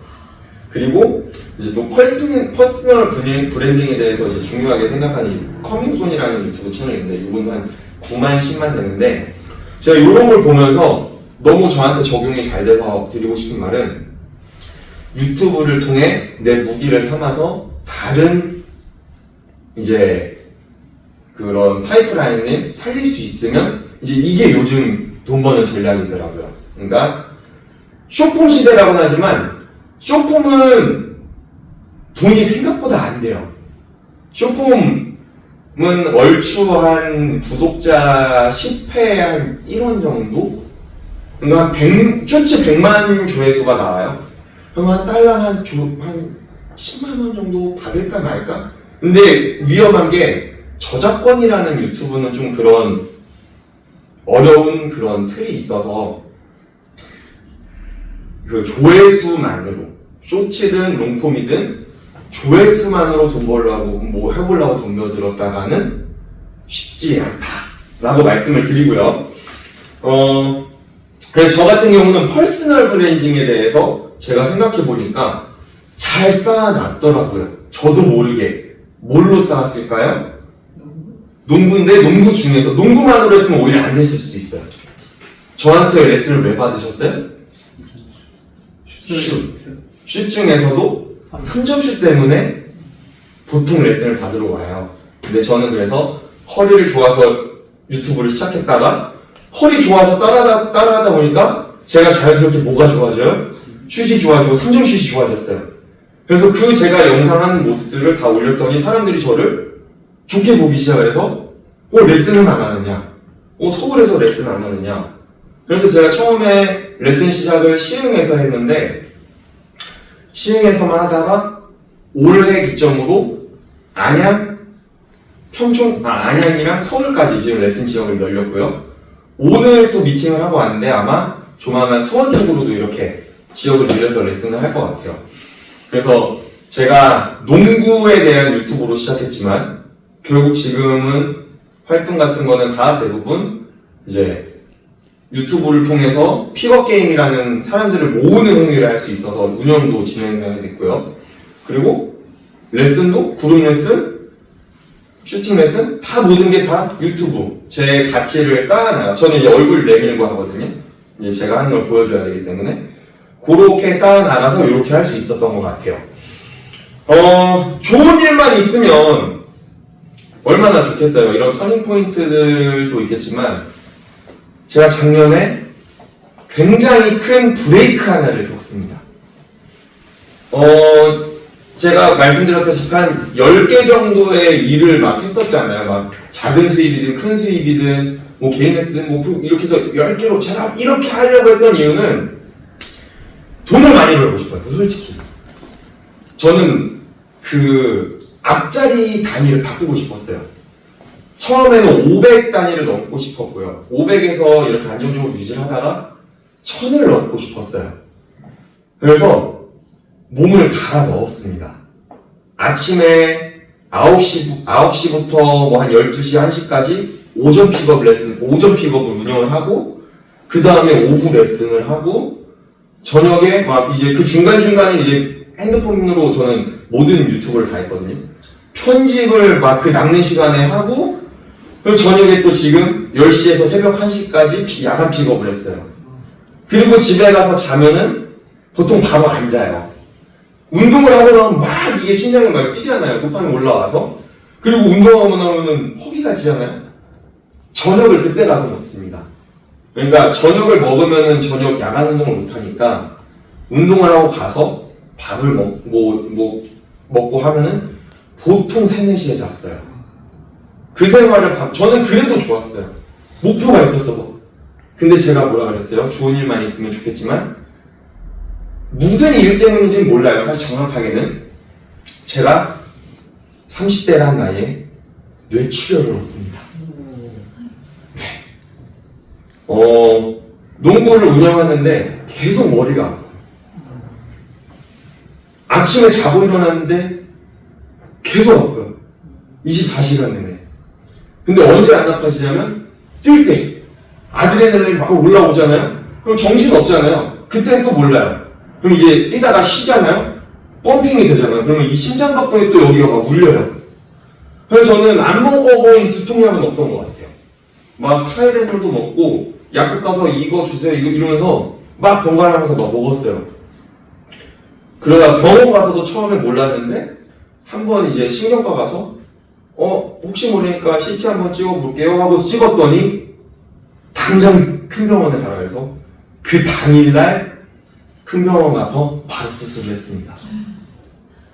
그리고 이제 또 퍼스널 브랜딩에 대해서 이제 중요하게 생각하는 커밍손이라는 유튜브 채널인데 이분은 한 9만, 10만 되는데 제가 이런 걸 보면서 너무 저한테 적용이 잘 돼서 드리고 싶은 말은 유튜브를 통해 내 무기를 삼아서 다른 이제 그런 파이프라인을 살릴 수 있으면 이제 이게 요즘 돈 버는 전략이더라고요. 그러니까 숏폼 시대라고는 하지만 숏폼은 돈이 생각보다 안 돼요. 숏폼은 얼추 한 구독자 10회 한 1원 정도? 그러니까 쇼츠 100만 조회수가 나와요. 그럼 한 달랑 한 10만원 정도 받을까 말까? 근데 위험한 게 저작권이라는 유튜브는 좀 그런 어려운 그런 틀이 있어서 그 조회수만으로 쇼츠든 롱폼이든 조회수만으로 돈 벌려고 뭐 해보려고 덤벼들었다가는 쉽지 않다라고 말씀을 드리고요. 그래서 저 같은 경우는 퍼스널 브랜딩에 대해서 제가 생각해 보니까 잘 쌓아놨더라고요. 저도 모르게 뭘로 쌓았을까요? 농구인데 농구 중에서 농구만으로 했으면 오히려 안 됐을 수 있어요. 저한테 레슨을 왜 받으셨어요? 슛 중에서도 3점 슛 때문에 보통 레슨을 받으러 와요. 근데 저는 그래서 커리를 좋아서 유튜브를 시작했다가 커리 좋아서 따라하다 보니까 제가 자연스럽게 뭐가 좋아져요? 슛이 좋아지고 3점 슛이 좋아졌어요. 그래서 그 제가 영상하는 모습들을 다 올렸더니 사람들이 저를 좋게 보기 시작해서 레슨은 안 하느냐? 서울에서 레슨 안 하느냐? 그래서 제가 처음에 레슨 시작을 시흥에서 했는데 시흥에서만 하다가 올해 기점으로 안양, 안양이랑 서울까지 지금 레슨 지역을 열렸고요. 오늘 또 미팅을 하고 왔는데 아마 조만간 수원 쪽으로도 이렇게 지역을 늘려서 레슨을 할 것 같아요. 그래서 제가 농구에 대한 유튜브로 시작했지만 결국 지금은 활동 같은 거는 다 대부분 이제 유튜브를 통해서 픽업 게임이라는 사람들을 모으는 행위를 할 수 있어서 운영도 진행하게 됐고요. 그리고 레슨도 그룹 레슨, 슈팅 레슨 다 모든 게 다 유튜브 제 가치를 쌓아놔요. 저는 이제 얼굴 내밀고 하거든요. 이제 제가 하는 걸 보여줘야 되기 때문에 그렇게 쌓아나가서 이렇게 할 수 있었던 것 같아요. 좋은 일만 있으면 얼마나 좋겠어요. 이런 터닝 포인트들도 있겠지만 제가 작년에 굉장히 큰 브레이크 하나를 겪습니다. 제가 말씀드렸다시피 한 10개 정도의 일을 막 했었잖아요. 막 작은 수입이든 큰 수입이든 뭐 개인 레슨 뭐 이렇게 해서 10개로 제가 이렇게 하려고 했던 이유는 돈을 많이 벌고 싶었어요. 솔직히 저는 그 앞자리 단위를 바꾸고 싶었어요. 처음에는 500 단위를 넘고 싶었고요. 500에서 이렇게 안정적으로 유지를 하다가 1000을 넘고 싶었어요. 그래서 몸을 갈아 넣었습니다. 아침에 9시부터 뭐 한 12시, 1시까지 오전 픽업 레슨, 오전 픽업을 운영을 하고 그 다음에 오후 레슨을 하고 저녁에 막 이제 그 중간중간에 이제 핸드폰으로 저는 모든 유튜브를 다 했거든요. 편집을 막 그 남는 시간에 하고 그리고 저녁에 또 지금 10시에서 새벽 1시까지 야간 픽업을 했어요. 그리고 집에 가서 자면은 보통 바로 안 자요. 운동을 하고 나면 막 이게 심장이 막 뛰잖아요. 도파민 올라와서. 그리고 운동하고 나면은 허기가 지잖아요. 저녁을 그때 가서 먹습니다. 그러니까 저녁을 먹으면은 저녁 야간 운동을 못 하니까 운동을 하고 가서 밥을 먹고 하면은 보통 3, 4시에 잤어요. 그 생활을 저는 그래도 좋았어요. 목표가 있었어. 근데 제가 뭐라 그랬어요? 좋은 일만 있으면 좋겠지만 무슨 이유 때문인지는 몰라요. 사실 정확하게는 제가 30대란 나이에 뇌출혈을 얻습니다. 네. 농구를 운영하는데 계속 머리가 아파요. 아침에 자고 일어났는데 계속 아파요. 24시간 내내. 근데 언제 안 아파지냐면 뛸 때 아드레날린이 막 올라오잖아요. 그럼 정신 없잖아요. 그때는 또 몰라요. 그럼 이제 뛰다가 쉬잖아요. 펌핑이 되잖아요. 그러면 이 심장박동이 또 여기가 막 울려요. 그래서 저는 안 먹어본 두통약은 없던 것 같아요. 막 타이레놀도 먹고 약국 가서 이거 주세요 이러면서 막 번갈아가면서 막 먹었어요. 그러다 병원 가서도 처음에 몰랐는데 한번 이제 신경과 가서 혹시 모르니까 CT 한번 찍어볼게요 하고 찍었더니 당장 큰 병원에 가라 해서 그 당일날 큰 병원 가서 바로 수술을 했습니다.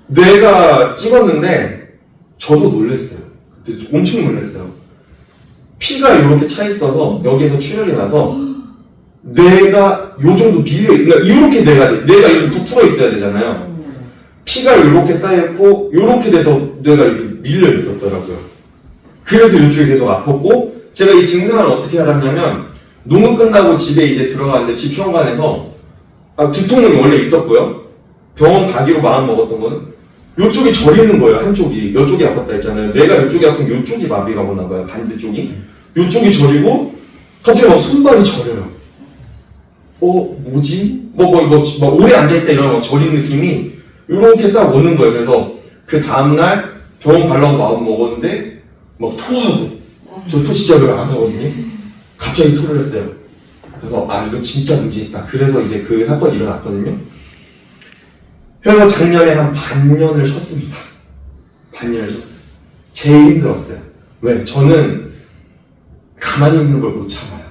뇌가 찍었는데 저도 놀랐어요. 그때 엄청 놀랐어요. 피가 이렇게 차 있어서 여기에서 출혈이 나서 뇌가 요 정도 빌려, 그러니까 이렇게 뇌가 이렇게 부풀어 있어야 되잖아요. 피가 이렇게 쌓여있고 이렇게 돼서 뇌가 이렇게 밀려 있었더라고요. 그래서 이쪽이 계속 아팠고 제가 이 증상을 어떻게 알았냐면 농구 끝나고 집에 이제 들어갔는데 집 현관에서 두통은 원래 있었고요. 병원 가기로 마음 먹었던 거는 이쪽이 저리는 거예요. 한쪽이. 이쪽이 아팠다 했잖아요. 뇌가 이쪽이 아프면 이쪽이 마비가 오나 봐요. 반대쪽이. 이쪽이 저리고 갑자기 막 손발이 저려요. 뭐지? 오래 앉아있다 이러면 막 저린 느낌이 이렇게 싹 오는 거예요. 그래서 그 다음날 병원 가려고 마음 먹었는데 막 토하고 저 토 진짜 왜 안 하거든요. 갑자기 토를 했어요. 그래서 이거 진짜 문제 있다. 그래서 이제 그 사건이 일어났거든요. 그래서 작년에 한 반년을 쉬었습니다. 반년을 쉬었어요. 제일 힘들었어요. 왜? 저는 가만히 있는 걸 못 참아요.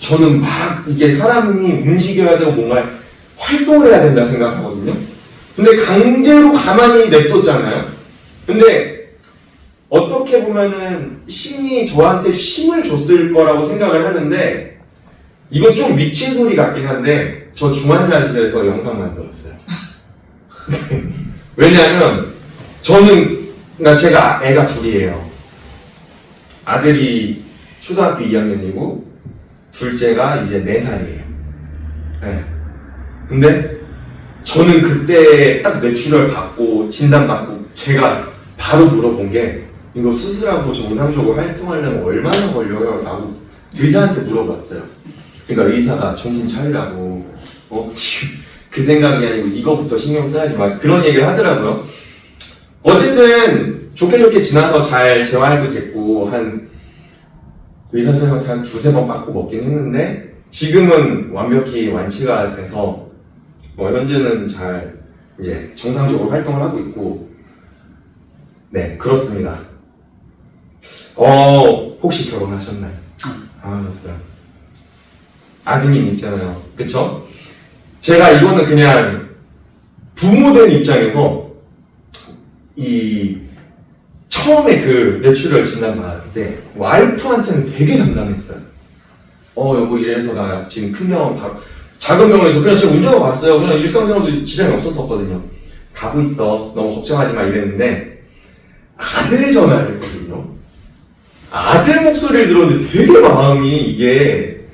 저는 막 이게 사람이 움직여야 되고 뭔가 활동을 해야 된다 생각하거든요. 근데 강제로 가만히 냅뒀잖아요. 근데 어떻게 보면은 신이 저한테 힘을 줬을 거라고 생각을 하는데 이건 좀 미친 소리 같긴 한데 저 중환자 시절에서 영상 만들었어요. 왜냐하면 저는 그러니까 제가 애가 둘이에요. 아들이 초등학교 2학년이고 둘째가 이제 4살이에요. 네. 근데 저는 그때 딱 뇌출혈 받고 진단받고 제가 바로 물어본 게 이거 수술하고 정상적으로 활동하려면 얼마나 걸려요? 라고 의사한테 물어봤어요. 그러니까 의사가 정신 차리라고 지금 그 생각이 아니고 이거부터 신경 써야지 막 그런 얘기를 하더라고요. 어쨌든 좋게 지나서 잘 재활도 됐고 한 의사 선생님한테 한 2-3번 맞고 먹긴 했는데 지금은 완벽히 완치가 돼서 현재는 잘 이제 정상적으로 활동을 하고 있고 네 그렇습니다. 혹시 결혼하셨나요? 안 하셨어요. 아드님 있잖아요. 그쵸? 제가 이거는 그냥 부모된 입장에서 처음에 그 뇌출혈 진단 받았을 때 와이프한테는 되게 담담했어요. 여보 이래서 나 지금 큰 병원 작은 병원에서 그냥 제가 운전하고 갔어요. 그냥 일상생활도 지장이 없었거든요. 가고 있어. 너무 걱정하지 마 이랬는데 아들 전화를 했거든요. 아들 목소리를 들었는데 되게 마음이 이게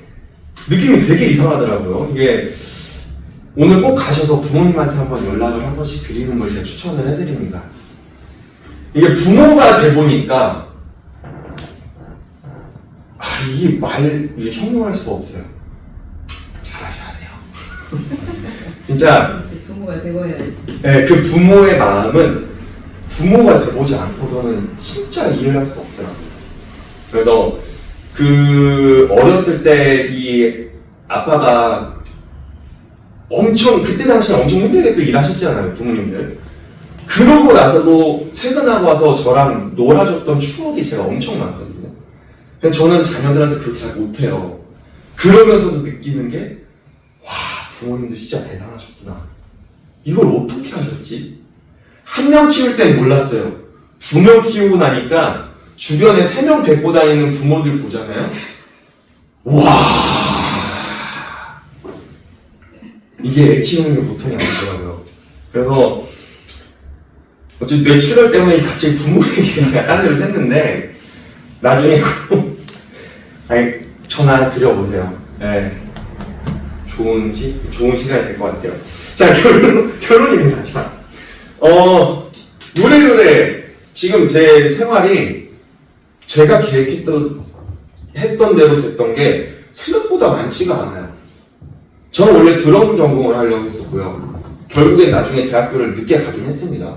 느낌이 되게 이상하더라고요. 이게 오늘 꼭 가셔서 부모님한테 한번 연락을 한 번씩 드리는 걸 제가 추천을 해드립니다. 이게 부모가 돼 보니까 이게 형용할 수가 없어요. 잘하셔야 돼요. 진짜 부모가 되어야지. 네, 그 부모의 마음은 부모가 돼보지 않고서는 진짜 이해를 할 수 없더라고요. 그래서 그 어렸을 때 이 아빠가 그때 당시에 엄청 힘들게 또 일하셨잖아요, 부모님들. 그러고 나서도 퇴근하고 와서 저랑 놀아줬던 추억이 제가 엄청 많거든요. 근데 저는 자녀들한테 그렇게 잘 못해요. 그러면서도 느끼는 게, 와, 부모님들 진짜 대단하셨구나. 이걸 어떻게 하셨지? 한 명 키울 땐 몰랐어요. 2명 키우고 나니까 주변에 3명 데리고 다니는 부모들 보잖아요. 와, 이게 애 키우는 게 보통이 아니더라고요. 그래서 어쨌든 뇌출혈 때문에 갑자기 부모 얘기를 제가 딴 데로 샜는데 나중에 아니 전화 드려보세요. 네. 좋은 시간이 될 것 같아요. 자, 결론입니다. 자, 요래요래 지금 제 생활이 제가 했던 대로 됐던 게 생각보다 많지가 않아요. 저는 원래 드럼 전공을 하려고 했었고요. 결국엔 나중에 대학교를 늦게 가긴 했습니다.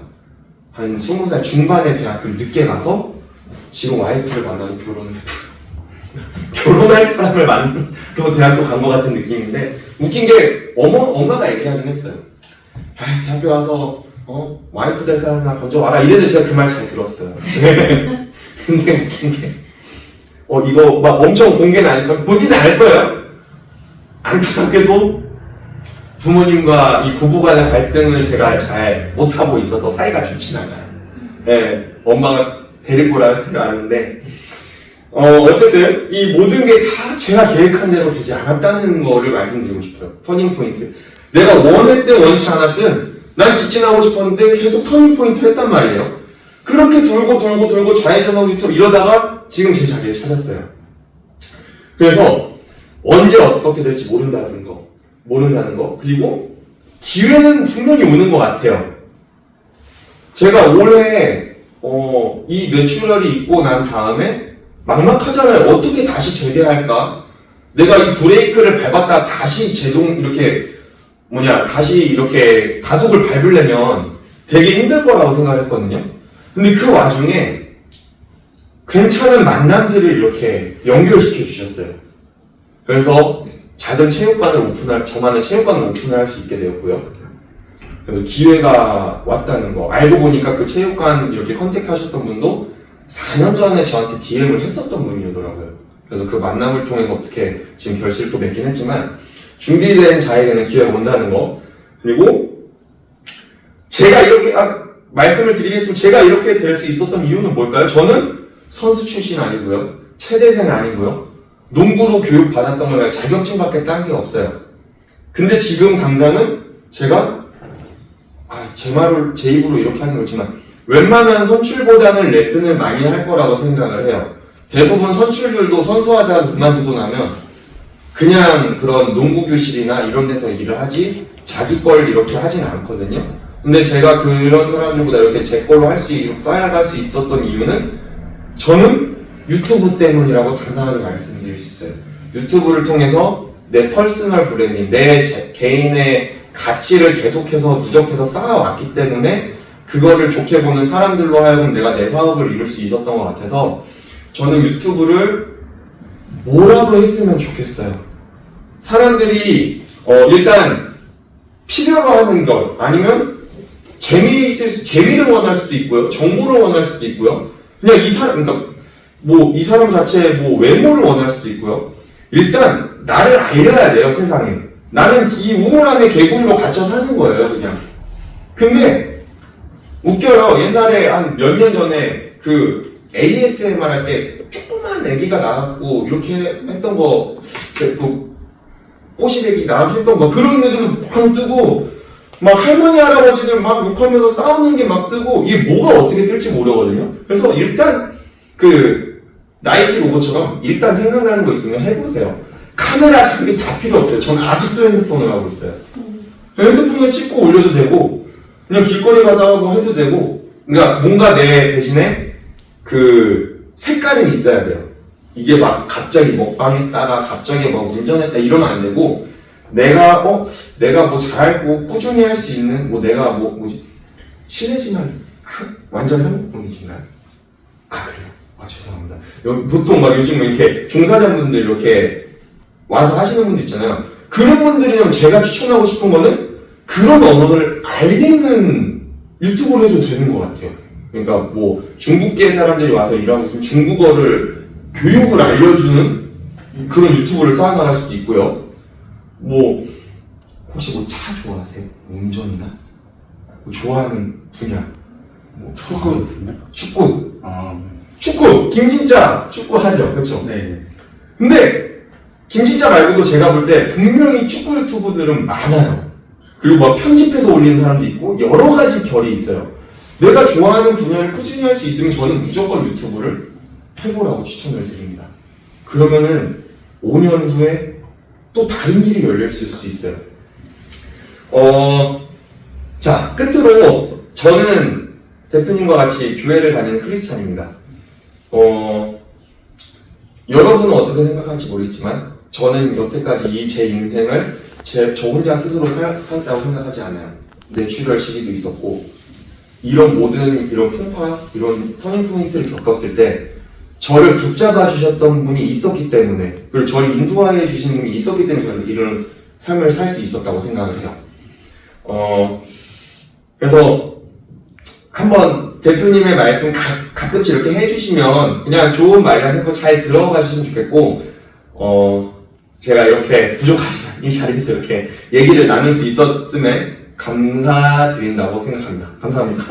한 20살 중반에 대학교를 늦게 가서 지금 와이프를 만나서 결혼을 했고요. 결혼할 사람을 만나러 대학교 간 것 같은 느낌인데 웃긴 게 엄마가 얘기하긴 했어요. 아, 대학교 와서 와이프 될 사람 하나 건져 와라 이랬는데 제가 그 말 잘 들었어요. 근데 웃긴 게 이거 막 엄청 공개는 아닐 거예요. 보지는 않을 거예요. 안타깝게도 부모님과 이 부부간의 갈등을 제가 잘 못하고 있어서 사이가 좋진 않아요. 네, 엄마가 데리고 오라고 하는데 어쨌든 이 모든 게 다 제가 계획한 대로 되지 않았다는 거를 말씀드리고 싶어요. 터닝 포인트. 내가 원했든 원치 않았든 난 직진하고 싶었는데 계속 터닝 포인트를 했단 말이에요. 그렇게 돌고 좌회전하고 유턴 이러다가 지금 제 자리를 찾았어요. 그래서 언제 어떻게 될지 모른다는 거 그리고 기회는 분명히 오는 것 같아요. 제가 올해 이 뇌출혈이 있고 난 다음에 막막하잖아요. 어떻게 다시 재배할까? 내가 이 브레이크를 밟았다 다시 다시 이렇게 가속을 밟으려면 되게 힘들 거라고 생각을 했거든요. 근데 그 와중에 괜찮은 만남들을 이렇게 연결시켜 주셨어요. 그래서 작은 체육관을 저만의 체육관을 오픈을 할 수 있게 되었고요. 그래서 기회가 왔다는 거. 알고 보니까 그 체육관 이렇게 컨택하셨던 분도 4년 전에 저한테 DM을 했었던 분이더라고요. 그래서 그 만남을 통해서 어떻게 지금 결실을 또 맺긴 했지만 준비된 자에게는 기회가 온다는 거. 그리고 제가 이렇게 말씀을 드리겠지만 제가 이렇게 될 수 있었던 이유는 뭘까요? 저는 선수 출신 아니고요. 체대생 아니고요. 농구로 교육 받았던 걸 자격증밖에 딴 게 없어요. 근데 지금 당장은 제가 제 입으로 이렇게 하는 거지만 웬만한 선출보다는 레슨을 많이 할 거라고 생각을 해요. 대부분 선출들도 선수하다가 그만두고 나면 그냥 그런 농구 교실이나 이런 데서 일을 하지 자기 걸 이렇게 하진 않거든요. 근데 제가 그런 사람들보다 이렇게 제 걸로 쌓아갈 수 있었던 이유는 저는 유튜브 때문이라고 당당하게 말씀드릴 수 있어요. 유튜브를 통해서 내 퍼스널 브랜딩, 내 개인의 가치를 계속해서 누적해서 쌓아왔기 때문에 그거를 좋게 보는 사람들로 하여금 내가 내 사업을 이룰 수 있었던 것 같아서 저는 유튜브를 뭐라도 했으면 좋겠어요. 사람들이 일단 필요로 하는 것 아니면 재미를 원할 수도 있고요. 정보를 원할 수도 있고요. 그냥 이 사람 자체의 외모를 원할 수도 있고요. 일단 나를 알려야 돼요, 세상에. 나는 이 우물 안에 개구리로 갇혀 사는 거예요, 그냥. 근데 웃겨요. 옛날에 한 몇 년 전에 그 ASMR 할 때 조그만 애기가 나왔고 이렇게 했던 거, 꼬시대기 나와서 했던 거 그런 애들도 막 뜨고 막 할머니 할아버지들 막 욕하면서 싸우는 게 막 뜨고 이게 뭐가 어떻게 뜰지 모르거든요. 그래서 일단 그 나이키 로고처럼 일단 생각나는 거 있으면 해보세요. 카메라 장비 다 필요 없어요. 저는 아직도 핸드폰을 하고 있어요. 핸드폰을 찍고 올려도 되고 그냥 길거리 가다가 뭐 해도 되고 그러니까 뭔가 내 대신에 그 색깔은 있어야 돼요. 이게 막 갑자기 먹방했다가 갑자기 막 운전했다 이러면 안 되고 내가 뭐 잘하고 꾸준히 할 수 있는 내가 실례지만 완전 한국 분이신가요? 그래요? 죄송합니다. 보통 막 요즘 이렇게 종사자분들 이렇게 와서 하시는 분들 있잖아요. 그런 분들이면 제가 추천하고 싶은 거는 그런 언어를 알리는 유튜브를 해도 되는 것 같아요. 그러니까 중국계 사람들이 와서 일하고 있으면 중국어를 교육을 알려주는 그런 유튜브를 쌓아나갈 수도 있고요. 뭐 혹시 뭐 차 좋아하세요? 운전이나? 뭐 좋아하는 분야? 뭐 축구. 축구. 아, 축구. 김진짜 축구 하죠, 그렇죠? 네. 근데 김진짜 말고도 제가 볼 때 분명히 축구 유튜브들은 많아요. 그리고 막 편집해서 올리는 사람도 있고 여러 가지 결이 있어요. 내가 좋아하는 분야를 꾸준히 할 수 있으면 저는 무조건 유튜브를 해보라고 추천을 드립니다. 그러면은 5년 후에 또 다른 길이 열려 있을 수도 있어요. 자, 끝으로 저는 대표님과 같이 교회를 다니는 크리스찬입니다. 여러분은 어떻게 생각할지 모르겠지만 저는 여태까지 이 제 인생을 저 혼자 스스로 살았다고 생각하지 않아요. 뇌출혈 시기도 있었고 이런 모든 이런 풍파, 이런 터닝 포인트를 겪었을 때 저를 붙잡아 주셨던 분이 있었기 때문에, 그리고 저를 인도하여 주신 분이 있었기 때문에 저는 이런 삶을 살 수 있었다고 생각을 해요. 그래서 한번 대표님의 말씀 가끔씩 이렇게 해주시면 그냥 좋은 말이라 생각하고 잘 들어가 주시면 좋겠고, 제가 이렇게 부족하지만 이 자리에서 이렇게 얘기를 나눌 수 있었음에 감사드린다고 생각합니다. 감사합니다.